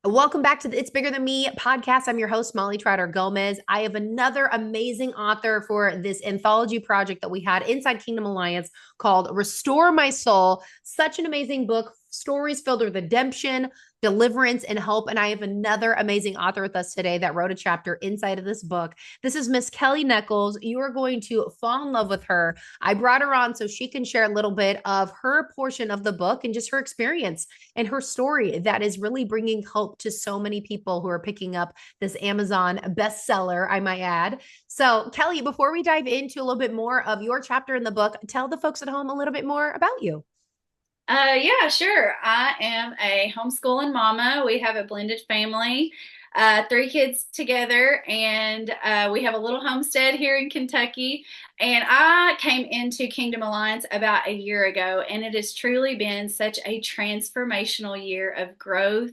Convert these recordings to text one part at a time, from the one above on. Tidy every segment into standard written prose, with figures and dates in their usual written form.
Welcome back to the It's Bigger Than Me podcast. I'm your host, Molly Trotter Gomez. I have another amazing author for this anthology project that we had inside Kingdom Alliance called Restore My Soul. Such an amazing book, stories filled with redemption, deliverance, and hope. And I have another amazing author with us today that wrote a chapter inside of this book. This is Miss Kelly Nichols. You are going to fall in love with her. I brought her on so she can share a little bit of her portion of the book and just her experience and her story that is really bringing hope to so many people who are picking up this Amazon bestseller, I might add. So, Kelly, before we dive into a little bit more of your chapter in the book, tell the folks at home a little bit more about you. Yeah, sure. I am a homeschooling mama. We have a blended family, three kids together, and we have a little homestead here in Kentucky. And I came into Kingdom Alliance about a year ago, and it has truly been such a transformational year of growth.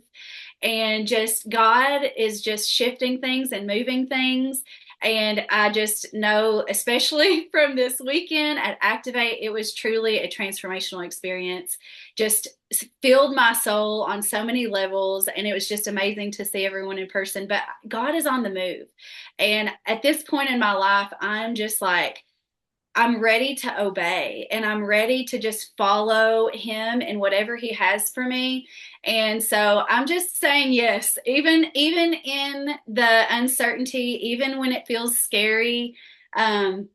And just God is just shifting things and moving things. And I just know, especially from this weekend at Activate, it was truly a transformational experience. Just filled my soul on so many levels. And it was just amazing to see everyone in person. But God is on the move. And at this point in my life, I'm just like, I'm ready to obey and I'm ready to just follow him in whatever he has for me. And so I'm just saying yes, even in the uncertainty, even when it feels scary, um,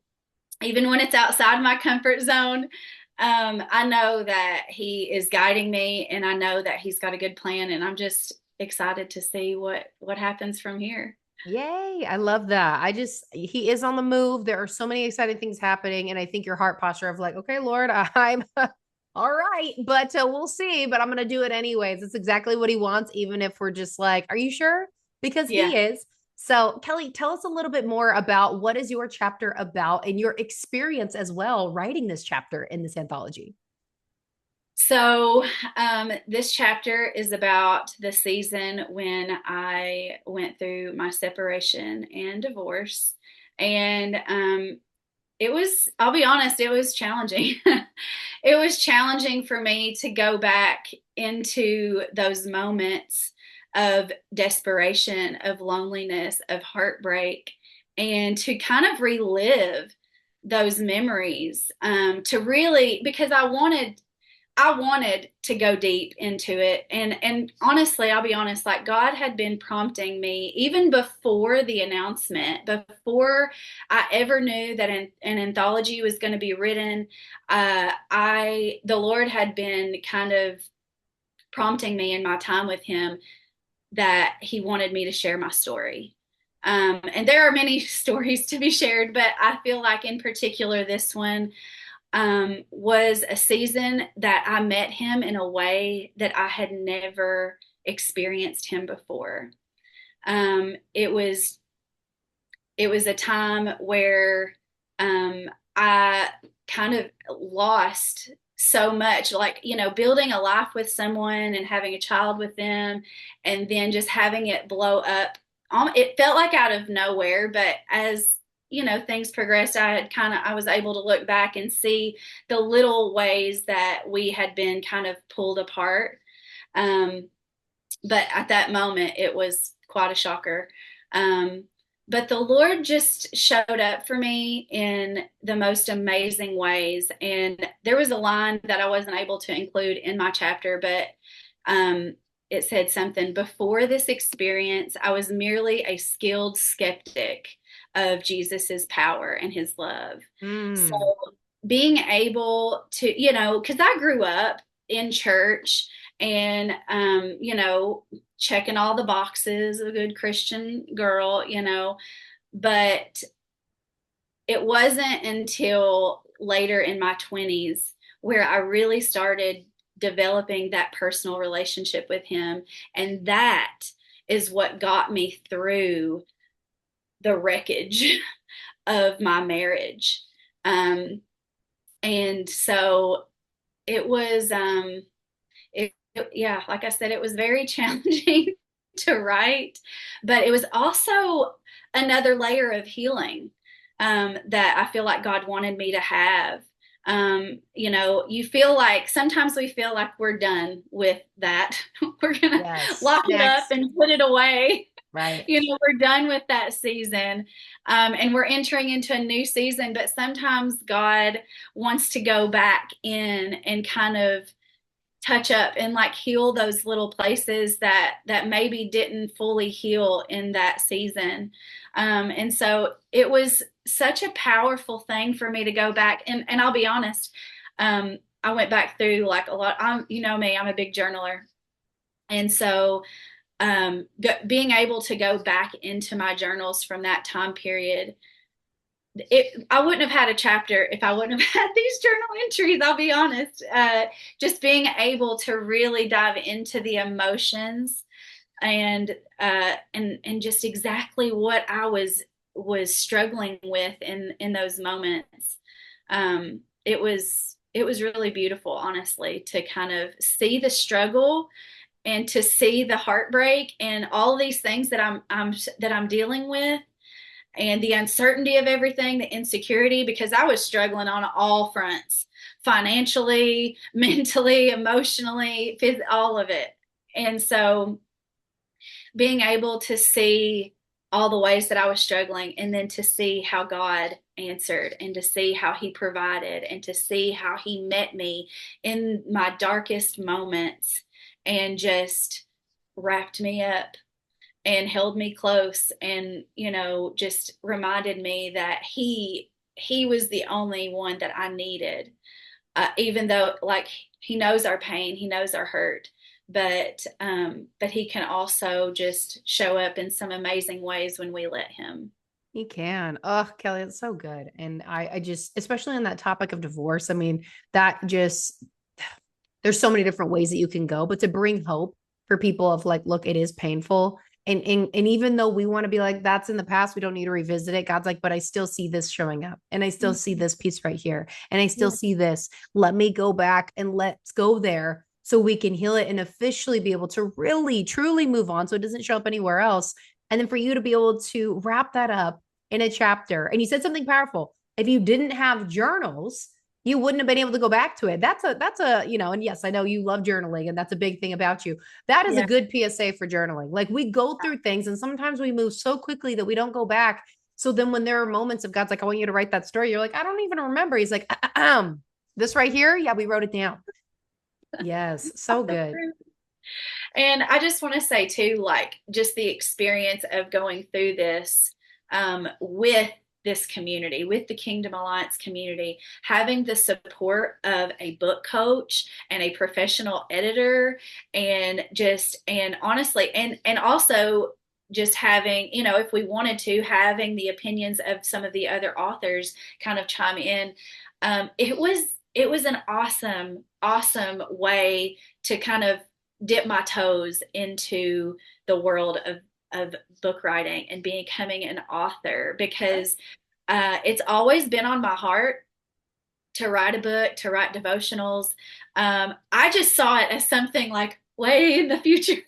even when it's outside my comfort zone, I know that he is guiding me and I know that he's got a good plan and I'm just excited to see what happens from here. Yay. I love that. He is on the move. There are so many exciting things happening. And I think your heart posture of like, okay, Lord, I'm all right, but we'll see. But I'm going to do it anyways. It's exactly what he wants, even if we're just like, are you sure? Because Yeah. he is. So, Kelly, tell us a little bit more about what is your chapter about and your experience as well writing this chapter in this anthology. So, this chapter is about the season when I went through my separation and divorce. And I'll be honest, it was challenging. It was challenging for me to go back into those moments of desperation, of loneliness, of heartbreak, and to kind of relive those memories to really, because I wanted to go deep into it. And honestly, I'll be honest, like God had been prompting me even before the announcement, before I ever knew that an anthology was going to be written. The Lord had been kind of prompting me in my time with him that he wanted me to share my story. And there are many stories to be shared, but I feel like in particular this one was a season that I met him in a way that I had never experienced him before. Um, it was it was a time where I kind of lost so much, like, building a life with someone and having a child with them, and then just having it blow up. It felt like out of nowhere, but as things progressed, I was able to look back and see the little ways that we had been kind of pulled apart. Um, but at that moment, it was quite a shocker. Um, but the Lord just showed up for me in the most amazing ways. And there was a line that I wasn't able to include in my chapter, but it said something: before this experience, I was merely a skilled skeptic of Jesus's power and his love. So Mm. being able to, because I grew up in church and, checking all the boxes of a good Christian girl, but it wasn't until later in my 20s where I really started developing that personal relationship with him. And that is what got me through the wreckage of my marriage. Um, and so it was, yeah, like I said, it was very challenging to write, but it was also another layer of healing that I feel like God wanted me to have. You feel like sometimes we feel like we're done with that. We're going to Yes. lock it up Next. and put it away. Right. We're done with that season. And we're entering into a new season, but sometimes God wants to go back in and kind of touch up and like heal those little places that maybe didn't fully heal in that season. And so it was such a powerful thing for me to go back and I'll be honest, I went back through like a lot. You know me, I'm a big journaler. And so being able to go back into my journals from that time period, I wouldn't have had a chapter if I wouldn't have had these journal entries. I'll be honest. Just being able to really dive into the emotions and just exactly what I was struggling with in those moments. It was really beautiful, honestly, to kind of see the struggle and to see the heartbreak and all these things that I'm dealing with and the uncertainty of everything, the insecurity, because I was struggling on all fronts, financially, mentally, emotionally, all of it. And so being able to see all the ways that I was struggling and then to see how God answered and to see how he provided and to see how he met me in my darkest moments and just wrapped me up and held me close and just reminded me that he was the only one that I needed, even though like he knows our pain, he knows our hurt, but he can also just show up in some amazing ways when we let him. You can. Oh, Kelly, it's so good. And I just, especially on that topic of divorce, I mean, that just, there's so many different ways that you can go, but to bring hope for people of like, look, it is painful. And even though we want to be like, that's in the past, we don't need to revisit it. God's like, but I still see this showing up and I still see this piece right here. And I still Yeah. see this. Let me go back and let's go there so we can heal it and officially be able to really, truly move on. So it doesn't show up anywhere else. And then for you to be able to wrap that up in a chapter. And you said something powerful. If you didn't have journals, you wouldn't have been able to go back to it. That's a, and yes, I know you love journaling and that's a big thing about you. That is a Yeah. good PSA for journaling. Like we go through things and sometimes we move so quickly that we don't go back. So then when there are moments of God's like, I want you to write that story, you're like, I don't even remember. He's like, this right here. Yeah, we wrote it down. Yes. So good. And I just want to say too, like just the experience of going through this with this community, with the Kingdom Alliance community, having the support of a book coach and a professional editor, and honestly, and also just having, if we wanted to, having the opinions of some of the other authors kind of chime in. It was an awesome way to kind of dip my toes into the world of book writing and becoming an author because it's always been on my heart to write a book, to write devotionals. I just saw it as something like way in the future.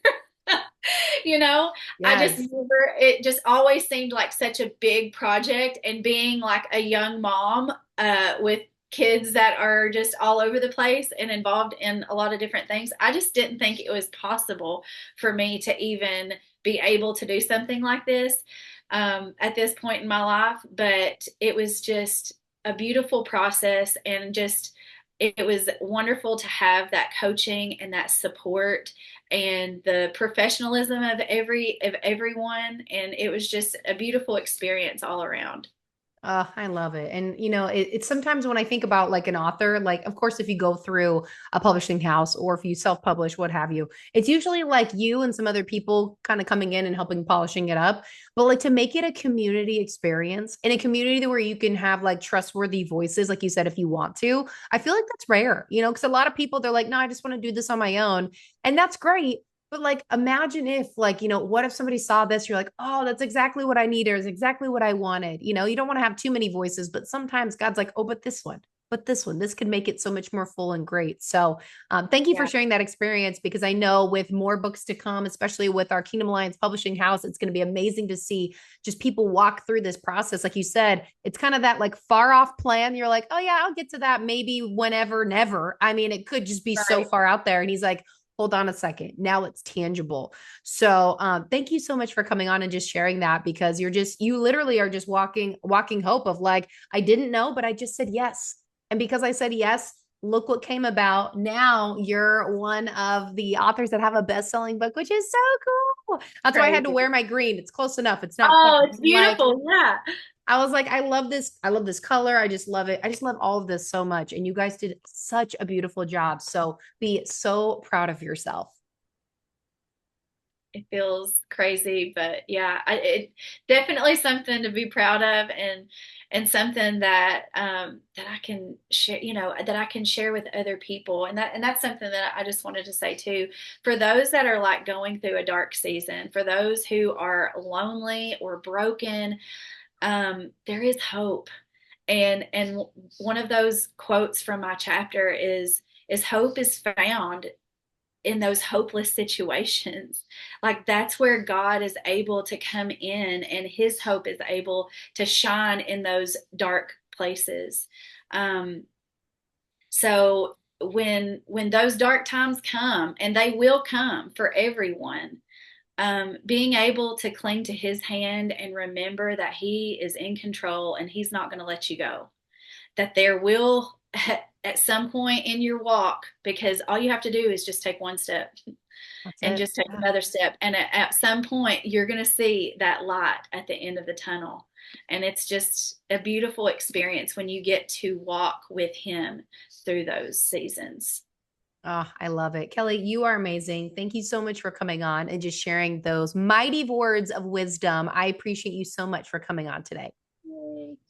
you know, I just Yes. remember it just always seemed like such a big project, and being like a young mom with kids that are just all over the place and involved in a lot of different things. I just didn't think it was possible for me to even be able to do something like this at this point in my life. But it was just a beautiful process, and just it was wonderful to have that coaching and that support and the professionalism of everyone, and it was just a beautiful experience all around. I love it. And, it's sometimes when I think about like an author, like, of course, if you go through a publishing house or if you self-publish, what have you, it's usually like you and some other people kind of coming in and helping polishing it up. But like to make it a community experience in a community where you can have like trustworthy voices, like you said, if you want to, I feel like that's rare, because a lot of people, they're like, no, I just want to do this on my own. And that's great. But like, imagine if like, what if somebody saw this, you're like, oh, that's exactly what I needed. It's exactly what I wanted. You don't want to have too many voices, but sometimes God's like, oh, but this one. but this could make it so much more full and great. So thank you for Yeah. sharing that experience, because I know with more books to come, especially with our Kingdom Alliance Publishing House, it's going to be amazing to see just people walk through this process. Like you said, it's kind of that like far off plan. You're like, oh yeah, I'll get to that maybe whenever, never. I mean, it could just be so Right. far out there. And he's like, hold on a second. Now it's tangible. So thank you so much for coming on and just sharing that, because you literally are just walking hope of like, I didn't know, but I just said yes. And because I said yes, look what came about. Now you're one of the authors that have a best-selling book, which is so cool. That's why I had to Crazy. wear my green. It's close enough. It's not quite. Oh, it's Like, beautiful. Yeah. I was like, I love this. I love this color. I just love it. I just love all of this so much. And you guys did such a beautiful job. So be so proud of yourself. It feels crazy, but yeah, it definitely something to be proud of, and something that that I can share, that I can share with other people, and that's something that I just wanted to say too, for those that are like going through a dark season, for those who are lonely or broken, there is hope, and one of those quotes from my chapter is hope is found in those hopeless situations. Like that's where God is able to come in and his hope is able to shine in those dark places. Um, so when those dark times come, and they will come for everyone, being able to cling to his hand and remember that he is in control and he's not going to let you go, that there will at some point in your walk, because all you have to do is just take one step That's and it. just take Yeah. another step, and at some point you're going to see that light at the end of the tunnel, and it's just a beautiful experience when you get to walk with him through those seasons. Oh, I love it. Kelly, you are amazing. Thank you so much for coming on and just sharing those mighty words of wisdom. I appreciate you so much for coming on today.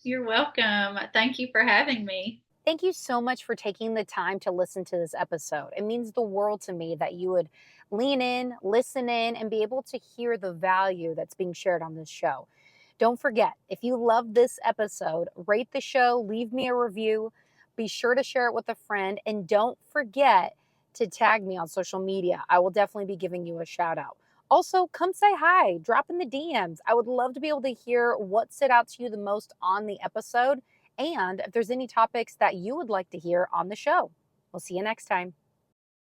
You're welcome. Thank you for having me. Thank you so much for taking the time to listen to this episode. It means the world to me that you would lean in, listen in, and be able to hear the value that's being shared on this show. Don't forget, if you love this episode, rate the show, leave me a review, be sure to share it with a friend, and don't forget to tag me on social media. I will definitely be giving you a shout out. Also, come say hi, drop in the DMs. I would love to be able to hear what stood out to you the most on the episode, and if there's any topics that you would like to hear on the show. We'll see you next time.